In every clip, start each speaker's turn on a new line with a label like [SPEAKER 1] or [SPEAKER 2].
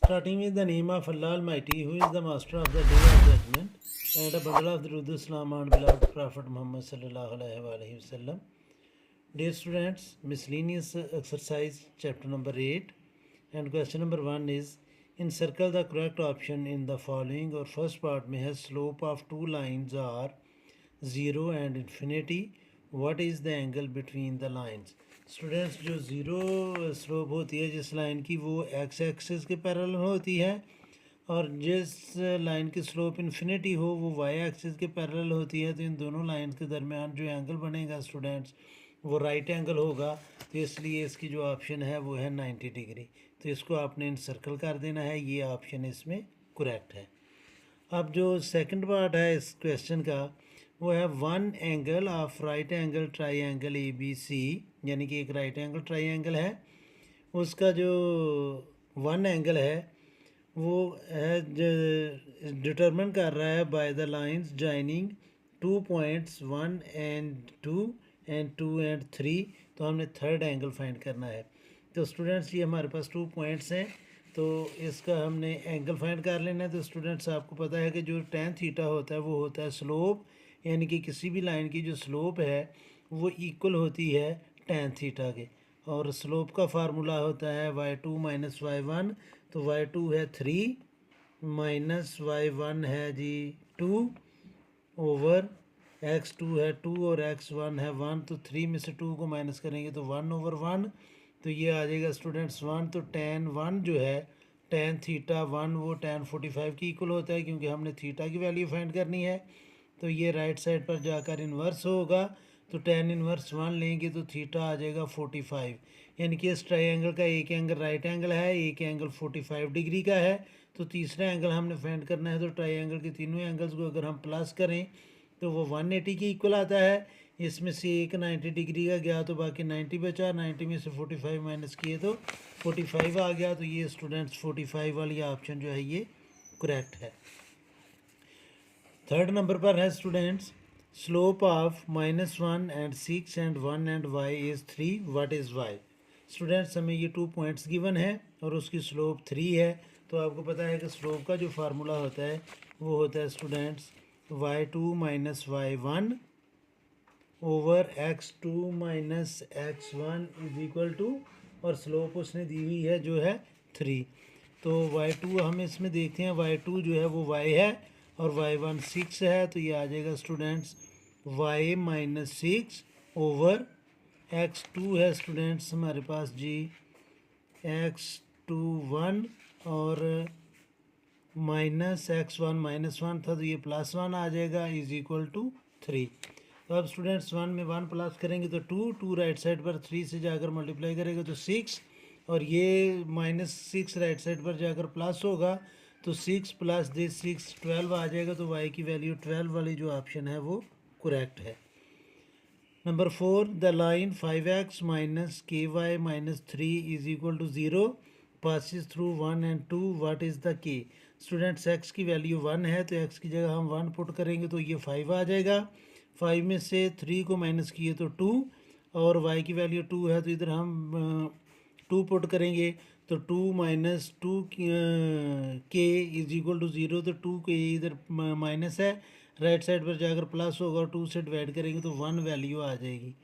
[SPEAKER 1] Starting with the name of Allah Almighty, who is the master of the day of judgment, and a bundle of the Islam and beloved Prophet Muhammad sallallahu alaihi wasallam. Dear students, miscellaneous exercise chapter number 8 and question number 1 is encircle the correct option in the following. और first part में है slope of two lines are 0 and infinity. What is the angle between the lines? Students जो zero slope होती है जिस line की वो x axis के पैरेलल होती है, और जिस लाइन की स्लोप इन्फिनिटी हो वो वाई एक्सिस के पैरेलल होती है। तो इन दोनों लाइंस के दरमियान जो एंगल बनेगा स्टूडेंट्स वो राइट एंगल होगा। तो इसलिए इसकी जो ऑप्शन है वो है 90 डिग्री। तो इसको आपने इनसर्कल कर देना है, ये ऑप्शन इसमें करेक्ट है। अब जो सेकंड पार्ट है इस क्वेश्चन का वो है one angle of right angle triangle A B C, यानी कि एक राइट एंगल ट्राइंगल है, उसका जो वन एंगल है वो है डिटरमिन कर रहा है by the lines joining 2 points 1 and 2 and 2 and 3। तो हमने थर्ड एंगल फाइंड करना है। तो स्टूडेंट्स ये हमारे पास 2 पॉइंट्स हैं, तो इसका हमने एंगल फाइंड कर लेना है। तो स्टूडेंट्स आपको पता है कि जो tan थीटा होता है वो होता है स्लोप, यानी कि किसी भी लाइन की जो स्लोप है वो इक्वल होती है tan थीटा के, और स्लोप का फार्मूला होता है y2 माइनस y1। तो y2 है 3 माइनस y1 है जी 2 ओवर x2 है 2 और x1 है 1। तो 3 में से 2 को माइनस करेंगे तो 1 ओवर 1। तो ये आ जाएगा स्टूडेंट्स 1। तो tan 1 जो है tan थीटा 1 वो tan 45 की इक्वल होता है, क्योंकि हमने थीटा की वैल्यू फाइंड करनी है। तो ये राइट साइड पर जाकर इन्वर्स होगा। तो tan इन्वर्स 1 लेंगे तो थीटा आ जाएगा 45, यानी कि इस ट्राइंगल का एक एंगल राइट एंगल है, एक एंगल 45 डिग्री का है। तो तीसरा एंगल हमने फाइंड करना है। तो ट्राइंगल के तीनों एंगल्स को अगर हम प्लस करें तो वो 180 के इक्वल आता है। इसमें से एक 90 डिग्री का गया तो बाकी 90 बचा, 90 में से 45 माइनस किए तो 45 आ गया। तो ये स्टूडेंट्स 45 वाली ऑप्शन जो है ये करेक्ट है। थर्ड नंबर पर है students slope of -1 and 6 and 1 and y is 3, what is y? Students हमें ये 2 पॉइंट्स गिवन है और उसकी स्लोप 3 है। तो आपको पता है कि स्लोप का जो फार्मूला होता है वो होता है students y2 minus y1 over x2 minus x1 is equal to, और स्लोप उसने दी हुई है जो है 3। तो y2 हम इसमें देखते हैं, y2 जो है वो y है और y1 6 है। तो ये आ जाएगा students y minus 6 over x2 है स्टूडेंट्स हमारे पास जी x2 1 और माइनस x1 था तो ये +1 आ जाएगा इज इक्वल टू 3। तो अब स्टूडेंट्स 1 में 1 प्लस करेंगे तो 2 राइट साइड पर 3 से जाकर मल्टीप्लाई करेगा तो 6, और ये -6 राइट साइड पर जाकर प्लस होगा तो 6 प्लस दिस 6 12 आ जाएगा। तो y की वैल्यू 12 वाली जो ऑप्शन है वो करेक्ट है। Number 4 the line 5x minus ky minus 3 is equal to 0 passes through 1 and 2, what is the k? Students x की वैल्यू 1 है तो x की जगह हम 1 पुट करेंगे तो ये 5 आ जाएगा। 5 में से 3 को माइनस किए तो 2, और y की वैल्यू 2 है तो इधर हम 2 पुट करेंगे तो 2 minus 2 k is equal to 0। तो 2 के इधर माइनस है, राइट साइड पर जाकर प्लस होगा और 2 से डिवाइड करेंगे तो 1 वैल्यू आ जाएगी।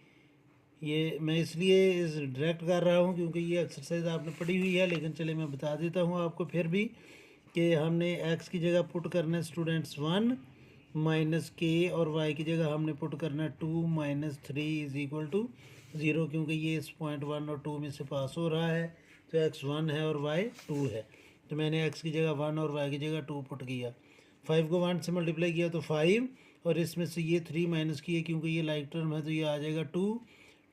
[SPEAKER 1] ये मैं इसलिए इस डायरेक्ट कर रहा हूँ क्योंकि ये एक्सरसाइज आपने पढ़ी हुई है, लेकिन चले मैं बता देता हूँ आपको फिर भी कि हमने x की जगह पुट करना है स्टूडेंट्स 1 माइनस k, और y की जगह हमने पुट करना है 2 माइनस 3 इज इक्वल टू 0, क्योंकि ये इस पॉइंट 1 और 2 में से पास हो रहा है। तो x 1 है और y 2 है। तो मैंने x की जगह 1 और y की जगह 2 पुट किया। 5 को 1 से मल्टीप्लाई किया तो 5, और इसमें से ये 3 माइनस किए क्योंकि ये लाइक टर्म है तो ये आ जाएगा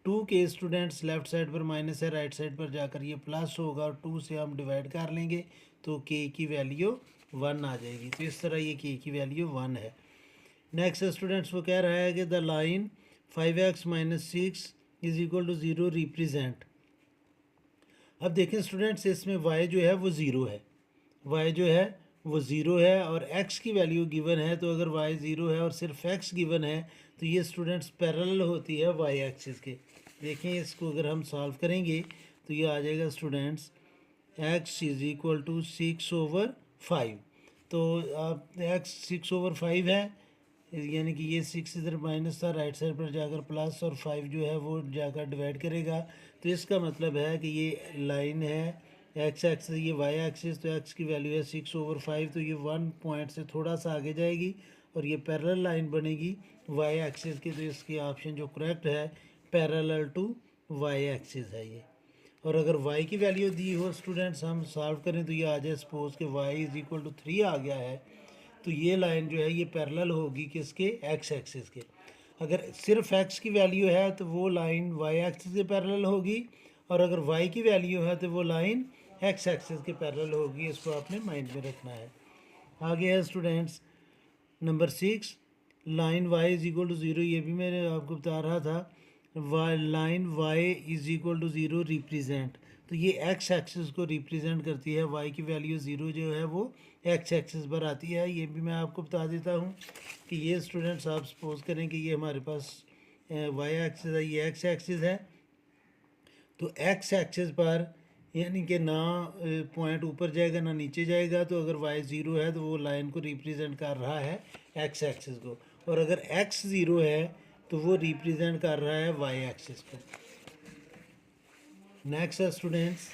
[SPEAKER 1] 2 के स्टूडेंट्स लेफ्ट साइड पर माइनस है, राइट साइड पर जाकर ये प्लस होगा और 2 से हम डिवाइड कर लेंगे तो k की वैल्यू 1 आ जाएगी। तो इस तरह ये k की वैल्यू 1 है। नेक्स्ट स्टूडेंट्स वो कह रहा है कि the line 5x minus 6 is equal to 0 represent. अब देखें स्टूडेंट्स इसमें y जो है वो 0 है, y जो है वो 0 है और x की वैल्यू गिवन है। तो अगर y 0 है और सिर्फ x गिवन है तो ये स्टूडेंट्स पैरेलल होती है y एक्सिस के। देखें इसको अगर हम सॉल्व करेंगे तो ये आ जाएगा students x is equal to 6/5। तो आप x 6/5 है, यानी कि ये 6 इधर माइनस था, राइट साइड पर जाकर प्लस, और 5 जो है वो जाकर डिवाइड करेगा। तो इसका मतलब है कि ये लाइन है एक्स एक्सिस, ये वाई एक्सिस, तो एक्स की वैल्यू है 6/5, तो ये 1 पॉइंट से थोड़ा सा आगे जाएगी और ये पैरेलल लाइन बनेगी वाई एक्सिस की। तो इसकी ऑप्शन जो करेक्ट है पैरेलल टू वाई एक्सिस है ये। और अगर y की वैल्यू दी हो स्टूडेंट्स, हम सॉल्व करें तो ये आ जाए, सपोज कि y इज़ इक्वल टू 3 आ गया है, तो ये लाइन जो है ये पैरेलल होगी किसके, एक्स एक्सिस के। अगर सिर्फ x की वैल्यू है तो वो लाइन y एक्सिस के पैरेलल होगी, और अगर y की वैल्यू है तो वो लाइन x एक्सिस के पैरेलल होगी। इसको आपने माइंड में रखना है। आगे है students number 6, line y is equal to 0, ये भी मैंने आपको बता रहा था। Line y is equal to 0 represent, तो ये x एक्सिस को रिप्रेजेंट करती है। y की वैल्यू 0 जो है वो x एक्सिस पर आती है। ये भी मैं आपको बता देता हूँ कि ये स्टूडेंट्स आप सपोज करें कि ये हमारे पास y एक्सिस है, ये x एक्सिस है। तो x एक्सिस पर यानी कि ना पॉइंट ऊपर जाएगा ना नीचे जाएगा, तो अगर y 0 है तो वो लाइन को रिप्रेजेंट कर रहा है x एक्सिस को, और अगर x 0 है तो वो रिप्रेजेंट कर रहा है y एक्सिस को। नेक्स्ट है स्टूडेंट्स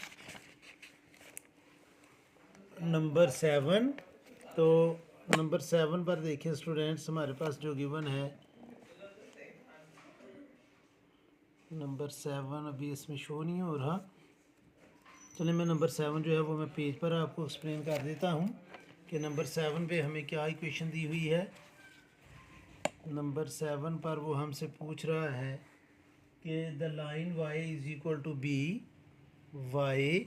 [SPEAKER 1] नंबर 7। तो नंबर 7 पर देखिए स्टूडेंट्स, हमारे पास जो गिवन है नंबर 7 अभी इसमें शो नहीं हो रहा। चलिए मैं नंबर 7 जो है वो मैं पेज पर आपको एक्सप्लेन कर देता हूँ कि नंबर 7 पे हमें क्या इक्वेशन दी हुई है। नंबर 7 पर वो हमसे पूछ रहा है कि the line y is equal to b, y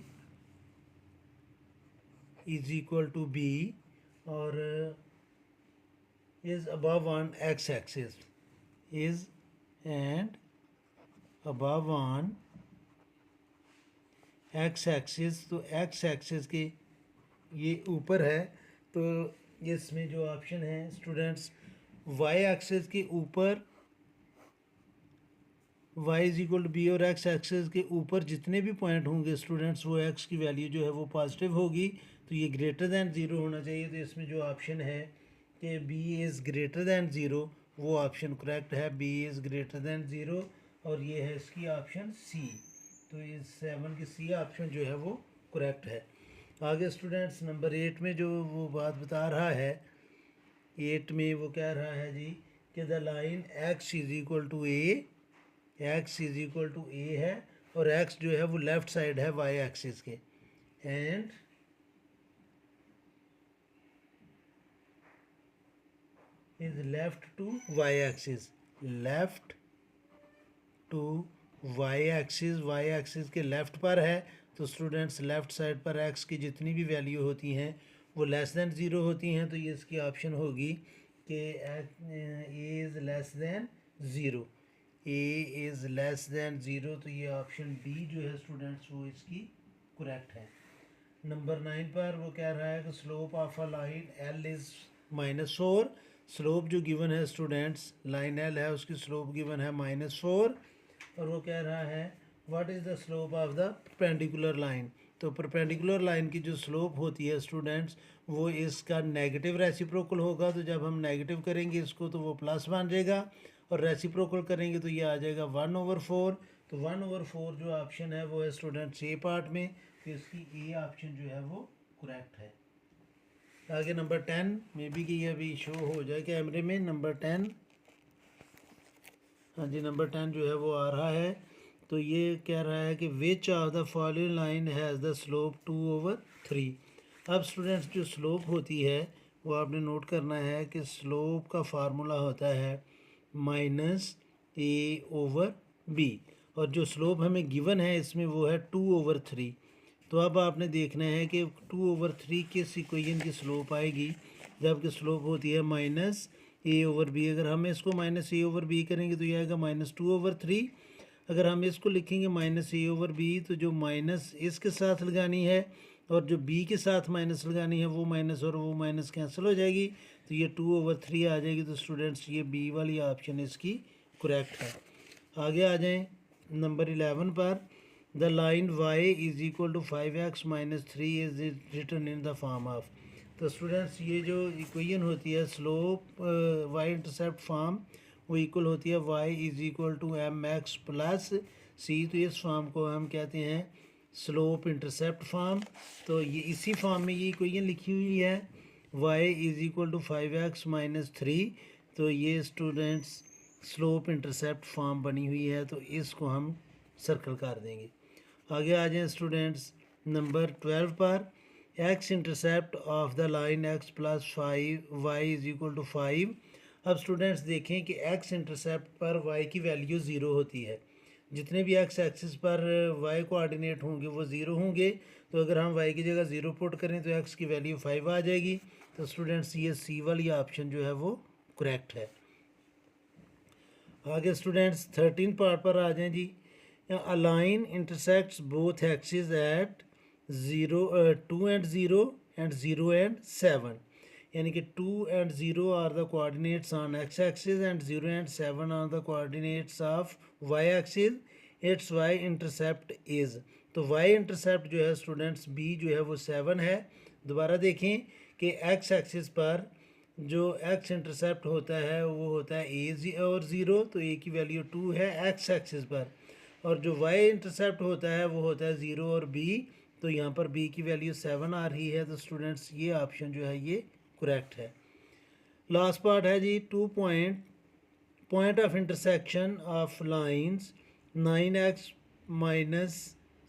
[SPEAKER 1] is equal to B, और is above on x axis, is and above on x axis. तो x एक्सिस के ये ऊपर है, तो इसमें जो ऑप्शन है स्टूडेंट्स y एक्सिस के ऊपर y is equal to B, और x एक्सिस के ऊपर जितने भी पॉइंट होंगे स्टूडेंट्स वो x की वैल्यू जो है वो पॉजिटिव होगी, तो ये ग्रेटर दैन ज़ीरो होना चाहिए। तो इसमें जो ऑप्शन है कि b is greater than zero, वो ऑप्शन करेक्ट है, b is greater than zero, और ये है इसकी ऑप्शन C। तो इस 7 की C ऑप्शन जो है वो करेक्ट है। आगे स्टूडेंट्स नंबर 8 में जो वो बात बता रहा है, 8 में वो कह रहा है जी कि the line x is equal to a, x is equal to a है, और x जो है वो लेफ़्ट साइड है y एक्सिस के, and is left to y axis, left to y axis, y axis के लेफ़्ट पर है। तो स्टूडेंट्स लेफ़्ट साइड पर x की जितनी भी वैल्यू होती हैं वो लेस दैन ज़ीरो होती हैं, तो ये इसकी ऑप्शन होगी कि A is less than zero, A is less than zero. तो ये ऑप्शन बी जो है स्टूडेंट्स वो इसकी करेक्ट है। नंबर 9 पर वो कह रहा है कि slope of a line L is -4। Slope जो गिवन है स्टूडेंट्स, लाइन एल है उसकी स्लोप गिवन है -4, और वो कह रहा है what is the slope of the perpendicular line. तो परपेंडिकुलर लाइन की जो स्लोप होती है स्टूडेंट्स वो इसका नेगेटिव रेसिप्रोकल होगा। तो जब हम नेगेटिव करेंगे इसको तो वो प्लस बन जाएगा, और रेसिप्रोकल करेंगे तो ये आ जाएगा 1/4। तो 1/4 जो ऑप्शन है वो है स्टूडेंट्स ए पार्ट में, तो इसकी ए ऑप्शन जो है वो करेक्ट है। आगे नंबर 10 में भी कि ये अभी शो हो जाए कैमरे में, नंबर 10, हाँ जी नंबर 10 जो है वो आ रहा है। तो ये कह रहा है कि which of the following line has the slope 2/3। अब स्टूडेंट्स जो स्लोप होती है वो आपने नोट करना है कि स्लोप का फार्मूला होता है -a/b, और जो स्लोप हमें गिवन है इसमें वो है 2/3। तो अब आपने देखना है कि 2/3 किस इक्वेशन की स्लोप आएगी, जबकि स्लोप होती है -a/b। अगर हम इसको -a/b करेंगे तो ये आएगा -2/3। अगर हम इसको लिखेंगे -a/b, तो जो माइनस इसके साथ लगानी है और जो b के साथ माइनस लगानी है वो माइनस और वो माइनस कैंसिल हो जाएगी, तो ये 2/3 आ जाएगी। तो स्टूडेंट्स ये b वाली ऑप्शन इसकी करेक्ट है। आगे आ जाएं नंबर 11 पर। The line y is equal to 5x minus 3 is written in the form of. तो स्टूडेंट्स ये जो इक्वेशन होती है स्लोप y इंटरसेप्ट फॉर्म वो इक्वल होती है y is equal to mx plus c। तो इस फॉर्म को हम कहते हैं स्लोप इंटरसेप्ट फॉर्म। तो ये इसी फॉर्म में ये इक्वेशन लिखी हुई है y is equal to 5x minus 3। तो ये स्टूडेंट्स स्लोप इंटरसेप्ट फॉर्म बनी हुई है, तो इसको हम सर्कल कर देंगे। आगे आ जाएं स्टूडेंट्स नंबर 12 पर। x intercept of the line x plus 5 y is equal to 5। अब स्टूडेंट्स देखें कि x इंटरसेप्ट पर y की वैल्यू ज़ीरो होती है। जितने भी x एक्सिस पर y कोऑर्डिनेट होंगे वो ज़ीरो होंगे। तो अगर हम y की जगह ज़ीरो पुट करें तो x की वैल्यू 5 आ जाएगी। तो स्टूडेंट्स ये सी वाली ऑप्शन जो है वो करेक्ट है। आगे स्टूडेंट्स 13 पार्ट पर आ जाएं जी। A line intersects both axis at 2 and 0 and 0 and 7। यानी कि 2 and 0 are the coordinates on x axis and 0 and 7 are the coordinates of y axis. its y intercept is। तो y intercept जो है students b जो है वो 7 है। दोबारा देखें कि x एक्सिस पर जो x इंटरसेप्ट होता है वो होता है a और 0, तो a की वैल्यू 2 है x एक्सिस पर। और जो y इंटरसेप्ट होता है वो होता है 0 और b, तो यहाँ पर b की वैल्यू 7 आ रही है। तो स्टूडेंट्स ये ऑप्शन जो है ये करेक्ट है। लास्ट पार्ट है G 2 point of intersection of lines 9x minus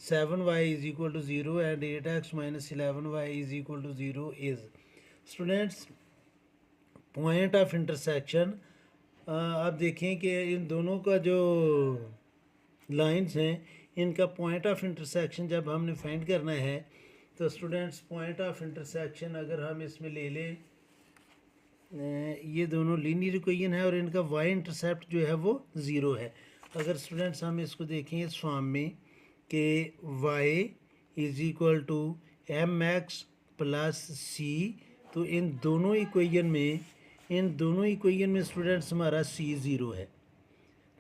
[SPEAKER 1] 7y is equal to 0 and 8x minus 11y is equal to 0 is. Students point of intersection आप देखें कि इन दोनों का जो लाइंस हैं इनका पॉइंट ऑफ इंटरसेक्शन जब हमने फाइंड करना है तो स्टूडेंट्स पॉइंट ऑफ इंटरसेक्शन अगर हम इसमें ले लें, ये दोनों लीनियर इक्वेशन है और इनका y इंटरसेप्ट जो है वो 0 है। अगर स्टूडेंट्स हम इसको देखें इस फॉर्म में कि y is equal to mx plus c, तो इन दोनों इक्वेशन में स्टूडेंट्स हमारा c 0 है।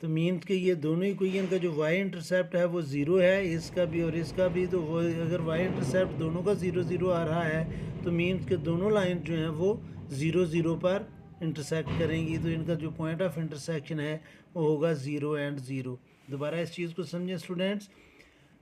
[SPEAKER 1] तो मीन्स कि ये दोनों इक्वेशन का जो y इंटरसेप्ट है वो 0 है, इसका भी और इसका भी। तो वो अगर y इंटरसेप्ट दोनों का 0 0 आ रहा है तो मीन्स कि दोनों लाइन जो हैं वो 0 0 पर इंटरसेक्ट करेंगी। तो इनका जो पॉइंट ऑफ इंटरसेक्शन है वो होगा 0 एंड 0। दोबारा इस चीज़ को समझें स्टूडेंट्स,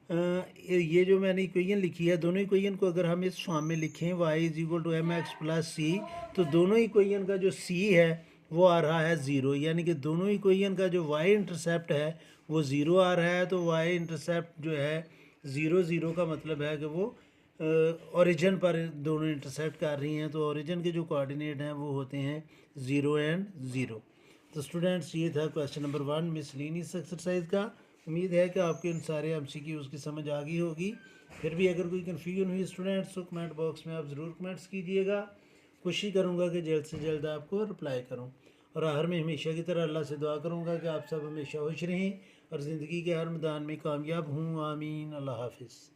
[SPEAKER 1] ये जो मैंने इक्वेशन लिखी है दोनों इक्वेशन को अगर हम इस फॉर्म में लिखें y is equal to mx plus c, तो दोनों इक्वेशन का जो c है वो आ रहा है 0। यानी कि दोनों इक्वेशन का जो y इंटरसेप्ट है वो 0 आ रहा है। तो y इंटरसेप्ट जो है 0 0 का मतलब है कि वो ओरिजिन पर दोनों इंटरसेप्ट कर रही हैं। तो ओरिजिन के जो कोऑर्डिनेट हैं वो होते हैं 0 एंड 0। तो स्टूडेंट्स ये था क्वेश्चन नंबर 1 मिसलेनियस एक्सरसाइज का। उम्मीद है कि आपके इन सारे MCQ की समझ आ गई होगी। फिर भी अगर कोई कन्फ्यूजन हुई स्टूडेंट्स तो कमेंट बॉक्स में आप ज़रूर कमेंट्स कीजिएगा। कोशिश करूँगा कि जल्द से जल्द आपको रिप्लाई करूँ। और आखिर में हमेशा की तरह अल्लाह से दुआ करूँगा कि आप सब हमेशा खुश रहें और ज़िंदगी के हर मैदान में कामयाब हूँ। आमीन। अल्लाह हाफिज़।